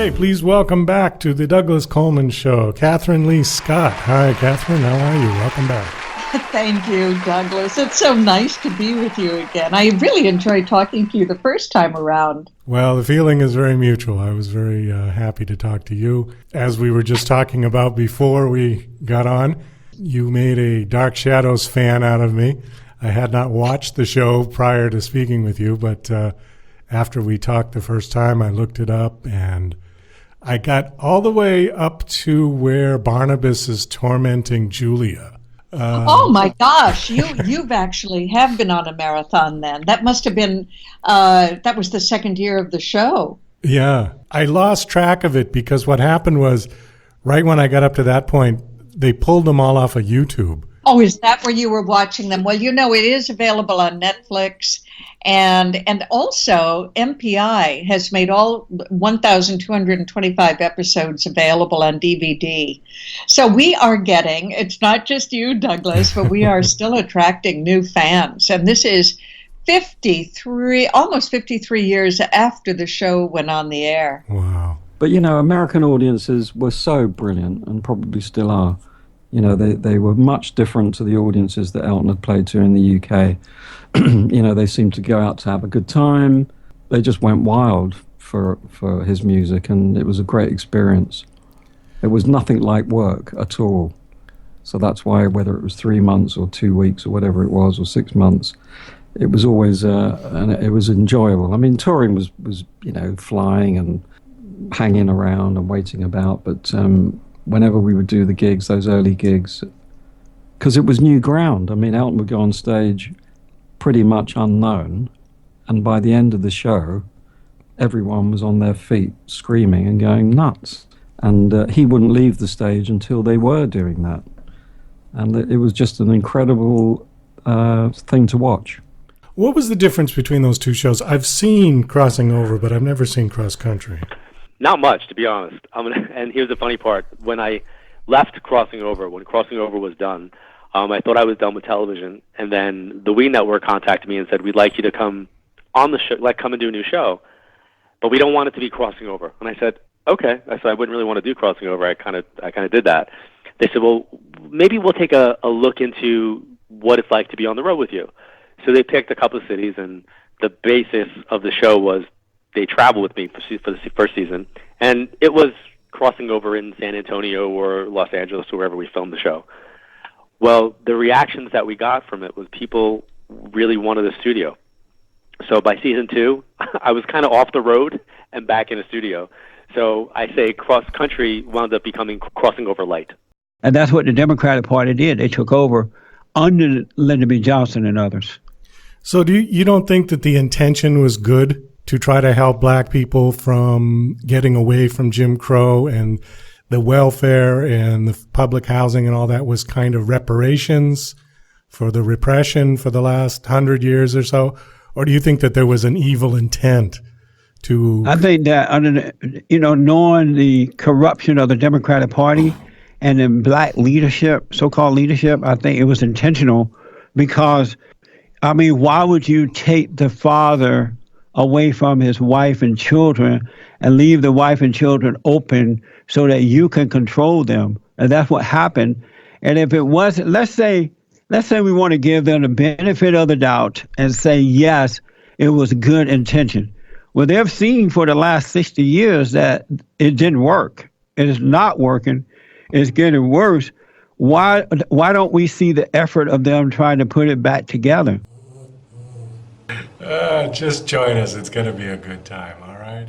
Okay, please welcome back to the Douglas Coleman Show, Catherine Lee Scott. Hi, Catherine. How are you? Welcome back. Thank you, Douglas. It's so nice to be with you again. I really enjoyed talking to you the first time around. Well, the feeling is very mutual. I was very happy to talk to you. As we were just talking about before we got on, you made a Dark Shadows fan out of me. I had not watched the show prior to speaking with you, but after we talked the first time, I looked it up, and I got all the way up to where Barnabas is tormenting Julia. Oh my gosh, you've actually have been on a marathon then. That must have been, that was the second year of the show. Yeah, I lost track of it because what happened was right when I got up to that point, they pulled them all off of YouTube. Oh, is that where you were watching them? Well, you know, it is available on Netflix, and also MPI has made all 1,225 episodes available on DVD. So we are getting, it's not just you, Douglas, but we are still attracting new fans. And this is 53, almost 53 years after the show went on the air. Wow. But, you know, American audiences were so brilliant and probably still are. You know, they were much different to the audiences that Elton had played to in the UK. You know, they seemed to go out to have a good time. They just went wild for his music, and it was a great experience. It was nothing like work at all. So that's why, whether it was 3 months or 2 weeks or whatever it was, or 6 months, it was always, and it was enjoyable. I mean, touring was, you know, flying and hanging around and waiting about, but whenever we would do the gigs, those early gigs, because it was new ground. I mean, Elton would go on stage pretty much unknown, and by the end of the show, everyone was on their feet screaming and going nuts. And he wouldn't leave the stage until they were doing that. And it was just an incredible thing to watch. What was the difference between those two shows? I've seen Crossing Over, but I've never seen Cross Country. Not much, to be honest. And here's the funny part. When I left Crossing Over, when Crossing Over was done, I thought I was done with television. And then the WE Network contacted me and said, we'd like you to come on the show, like come and do a new show. But we don't want it to be Crossing Over. And I said, okay. I said, I wouldn't really want to do Crossing Over. I kind of did that. They said, well, maybe we'll take a look into what it's like to be on the road with you. So they picked a couple of cities, and the basis of the show was they traveled with me for the first season, and it was crossing over in San Antonio or Los Angeles or wherever we filmed the show. Well, the reactions that we got from it was people really wanted a studio. So by season 2, I was kind of off the road and back in a studio. So I say Cross Country wound up becoming Crossing Over Light. And that's what the Democratic Party did. They took over under Lyndon B. Johnson and others. So you don't think that the intention was good to try to help black people from getting away from Jim Crow, and the welfare and the public housing and all that was kind of reparations for the repression for the last 100 years or so? Or do you think that there was an evil intent to... I think that under knowing the corruption of the Democratic Party and the black leadership, so-called leadership, I think it was intentional because, I mean, why would you take the father away from his wife and children and leave the wife and children open so that you can control them? And that's what happened. And if it wasn't, let's say we want to give them the benefit of the doubt and say, yes, it was good intention. Well, they've seen for the last 60 years that it didn't work. It is not working. It's getting worse. Why don't we see the effort of them trying to put it back together? Just join us. It's going to be a good time, all right?